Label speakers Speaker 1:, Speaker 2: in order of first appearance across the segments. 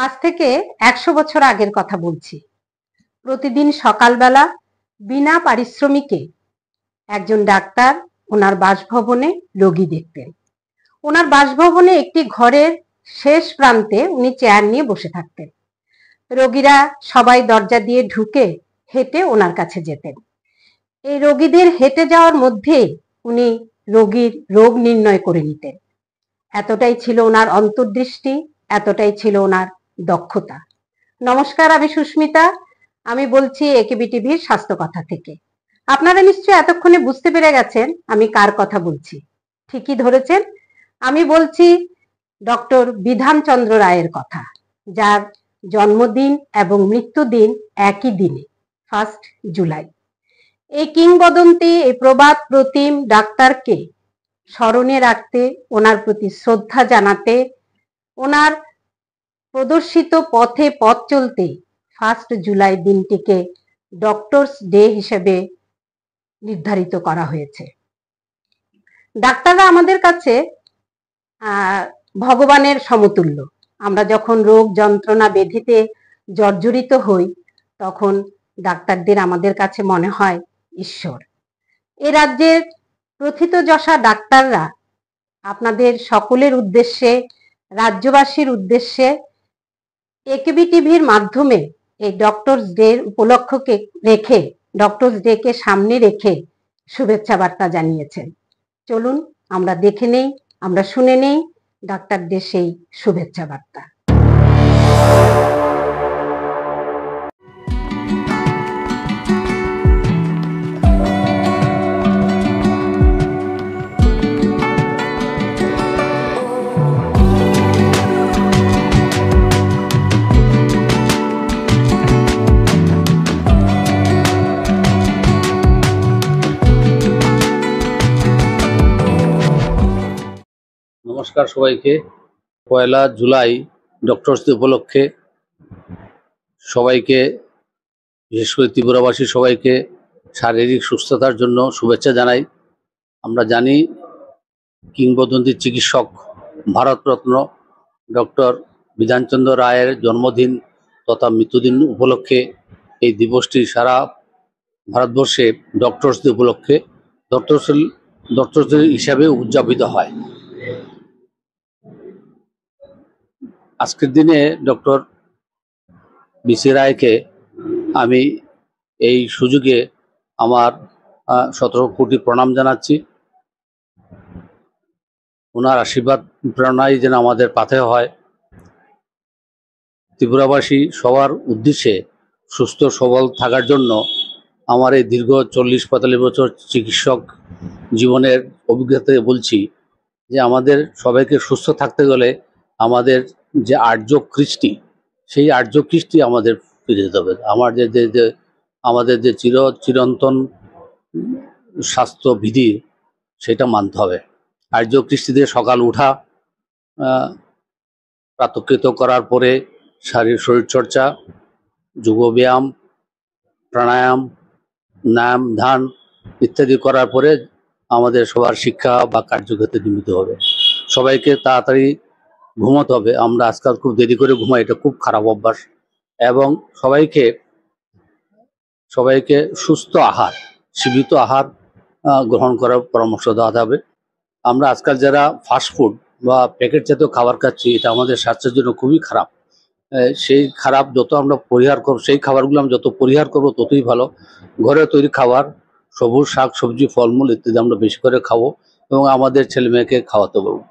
Speaker 1: আজ থেকে 100 বছর আগের কথা বলছি। প্রতিদিন সকালবেলা বিনা পারিশ্রমিকে একজন ডাক্তার ওনার বাসভবনে রোগী দেখতেন। ওনার বাসভবনে একটি ঘরের শেষ প্রান্তে উনি চেয়ার নিয়ে বসে থাকতেন। রোগীরা সবাই দরজা দিয়ে ঢুকে হেঁটে ওনার কাছে যেতেন। এই রোগীদের হেঁটে যাওয়ার মধ্যে উনি রোগীর রোগ নির্ণয় করে নিতেন। এতটাই ছিল ওনার অন্তর্দৃষ্টি, এতটাই ছিল ওনার দক্ষতা। নমস্কার, আমি সুস্মিতা। আমি বলছি একেবি টিভির স্বাস্থ্য কথা থেকে। আপনারা নিশ্চয়ই এতক্ষণে বুঝতে পেরে গেছেন আমি কার কথা বলছি। ঠিকই ধরেছেন, আমি বলছি ডক্টর বিধানচন্দ্র রায়ের কথা, যার জন্মদিন এবং মৃত্যুদিন একই দিনে, 1 জুলাই। এই কিংবদন্তি, এই প্রবাদ প্রতিম ডাক্তারকে স্মরণে রাখতে, ওনার প্রতি শ্রদ্ধা জানাতে, ওনার প্রদর্শিত পথে পথ চলতে 1 জুলাই দিনটিকে ডক্টরস ডে হিসেবে নির্ধারিত করা হয়েছে। ডাক্তাররা আমাদের কাছে ভগবানের সমতুল্য। আমরা যখন রোগ যন্ত্রণা ব্যাধিতে জর্জরিত হই, তখন ডাক্তারদের আমাদের কাছে মনে হয় ঈশ্বর। এ রাজ্যের প্রথিতযশা ডাক্তাররা আপনাদের সকলের উদ্দেশ্যে, রাজ্যবাসীর উদ্দেশ্যে একেবি টিভির মাধ্যমে এই ডক্টরস ডে উপলক্ষকে রেখে, ডক্টরস ডে কে সামনে রেখে শুভেচ্ছা বার্তা জানিয়েছেন। চলুন আমরা দেখে নেই, আমরা শুনে নেই ডাক্তারদের সেই শুভেচ্ছা বার্তা।
Speaker 2: নমস্কার সবাইকে। 1 জুলাই ডক্টরস ডে উপলক্ষে সবাইকে, বিশেষ করে ত্রিপুরাবাসী সবাইকে শারীরিক সুস্থতার জন্য শুভেচ্ছা জানাই। আমরা জানি কিংবদন্তি চিকিৎসক, ভারতরত্ন ডক্টর বিধানচন্দ্র রায়ের জন্মদিন তথা মৃত্যুদিন উপলক্ষে এই দিবসটি সারা ভারতবর্ষে ডক্টরস ডে উপলক্ষে ডক্টরস ডে হিসাবে উদযাপিত হয়। আজকের দিনে ডক্টর বিসি রায়কে আমি এই সুযোগে আমার 17 কোটি প্রণাম জানাচ্ছি। ওনার আশীর্বাদ প্রেরণাই যেন আমাদের পাথে হয়। ত্রিপুরাবাসী সবার উদ্দেশ্যে সুস্থ সবল থাকার জন্য আমার এই দীর্ঘ 40-45 বছর চিকিৎসক জীবনের অভিজ্ঞতায় বলছি যে আমাদের সবাইকে সুস্থ থাকতে গেলে আমাদের যে আর্য কৃষ্টি, সেই আর্য কৃষ্টি আমাদের ফিরে যেতে হবে। আমাদের যে চিরন্তন স্বাস্থ্যবিধি, সেটা মানতে হবে। আর্য কৃষ্টিতে সকাল উঠা, প্রাতঃকৃত করার পরে শরীরচর্চা, যোগব্যায়াম, প্রাণায়াম, নাম ধ্যান ইত্যাদি করার পরে আমাদের সবার শিক্ষা বা কার্যক্ষেত্রে নিমিত হবে। সবাইকে তাড়াতাড়ি ঘুমাতে হবে। আমরা আজকাল খুব দেরি করে ঘুমাই, এটা খুব খারাপ অভ্যাস। এবং সবাইকে সুস্থ আহার, সীমিত আহার গ্রহণ করার পরামর্শ দেওয়া হবে। আমরা আজকাল যারা ফাস্টফুড বা প্যাকেট জাতীয় খাবার খাচ্ছি, এটা আমাদের স্বাস্থ্যের জন্য খুবই খারাপ। সেই খারাপ যত আমরা পরিহার করব, সেই খাবারগুলো আমরা যত পরিহার করবো ততই ভালো। ঘরে তৈরি খাবার, সবুজ শাক সবজি, ফলমূল ইত্যাদি আমরা বেশি করে খাবো এবং আমাদের ছেলে মেয়েকে খাওয়াতে পারবো।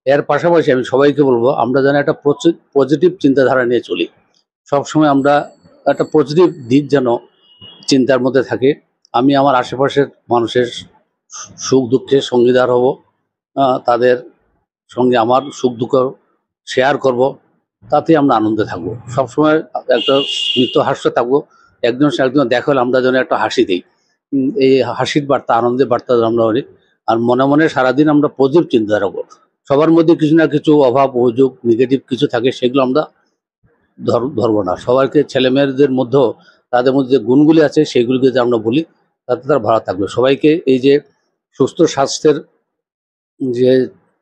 Speaker 2: এর পাশাপাশি আমি সবাইকে বলবো, আমরা যেন একটা পজিটিভ চিন্তাধারা নিয়ে চলি। সবসময় আমরা একটা পজিটিভ দিক যেন চিন্তার মধ্যে থাকে। আমি আমার আশেপাশের মানুষের সুখ দুঃখে সঙ্গীদার হব, তাদের সঙ্গে আমার সুখ দুঃখ শেয়ার করব, তাতে আমরা আনন্দে থাকবো। সবসময় একটা স্মিত হাস্য থাকবো। একজন দেখা হলে আমরা যেন একটা হাসি দিই। এই হাসির বার্তা, আনন্দের বার্তা আমরা বলি। আর মনে মনে সারাদিন আমরা পজিটিভ চিন্তা রাখবো। সবার মধ্যে কিছু না কিছু অভাব, অভিযোগ, নেগেটিভ কিছু থাকে, সেগুলো আমরা ধরবো না। সবাইকে, ছেলে মেয়েদের মধ্যেও তাদের মধ্যে যে গুণগুলি আছে সেইগুলিকে যদি আমরা বলি, তাতে তারা ভালো থাকবে। সবাইকে এই যে সুস্থ স্বাস্থ্যের যে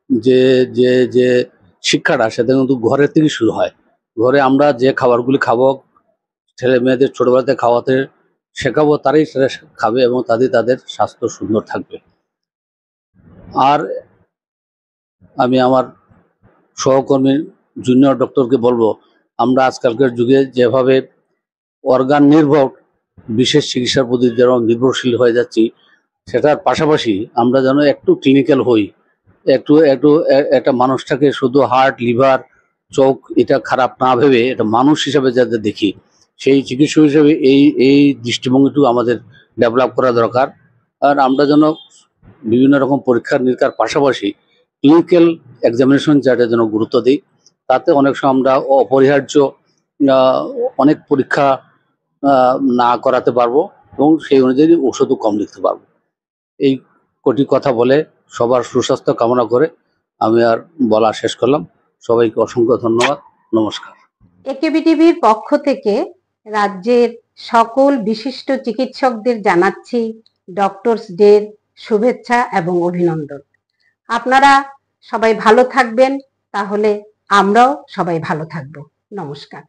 Speaker 2: যে যে যে শিক্ষাটা, সেটা কিন্তু ঘরের থেকে শুরু হয়। ঘরে আমরা যে খাবারগুলি খাবো, ছেলে মেয়েদের ছোটবেলাতে খাওয়াতে শেখাবো, তারাই সেটা খাবে এবং তাদের স্বাস্থ্য সুন্দর থাকবে। আর আমি আমার সহকর্মী জুনিয়র ডক্টরকে বলবো, আমরা আজকালকার যুগে যেভাবে অর্গান নির্ভর বিশেষ চিকিৎসার প্রতি যেন নির্ভরশীল হয়ে যাচ্ছি, সেটার পাশাপাশি আমরা যেন একটু ক্লিনিক্যাল হই, একটু একটু একটা মানুষটাকে শুধু হার্ট, লিভার, চোখ এটা খারাপ না ভেবে এটা মানুষ হিসাবে যাতে দেখি, সেই চিকিৎসক হিসেবে এই দৃষ্টিভঙ্গিটুকু আমাদের ডেভেলপ করা দরকার। আর আমরা যেন বিভিন্ন রকম পরীক্ষা নিরীক্ষার পাশাপাশি ক্লিনিক্যাল এক্সামিনেশন যেটা যেন গুরুত্ব দিই, তাতে অনেক সময় আমরা অপরিহার্য আহ, অনেক পরীক্ষা না করাতে পারবো এবং সেই অনুযায়ী ওষুধও কম লিখতে পারবো। এই কটি কথা বলে সবার সুস্বাস্থ্য কামনা করে আমি আর বলা শেষ করলাম। সবাইকে অসংখ্য ধন্যবাদ। নমস্কার।
Speaker 1: একেবি টিভির পক্ষ থেকে রাজ্যের সকল বিশিষ্ট চিকিৎসকদের জানাচ্ছি ডক্টরস ডের শুভেচ্ছা এবং অভিনন্দন। আপনারা সবাই ভালো থাকবেন, তাহলে আমরাও সবাই ভালো থাকবো। নমস্কার।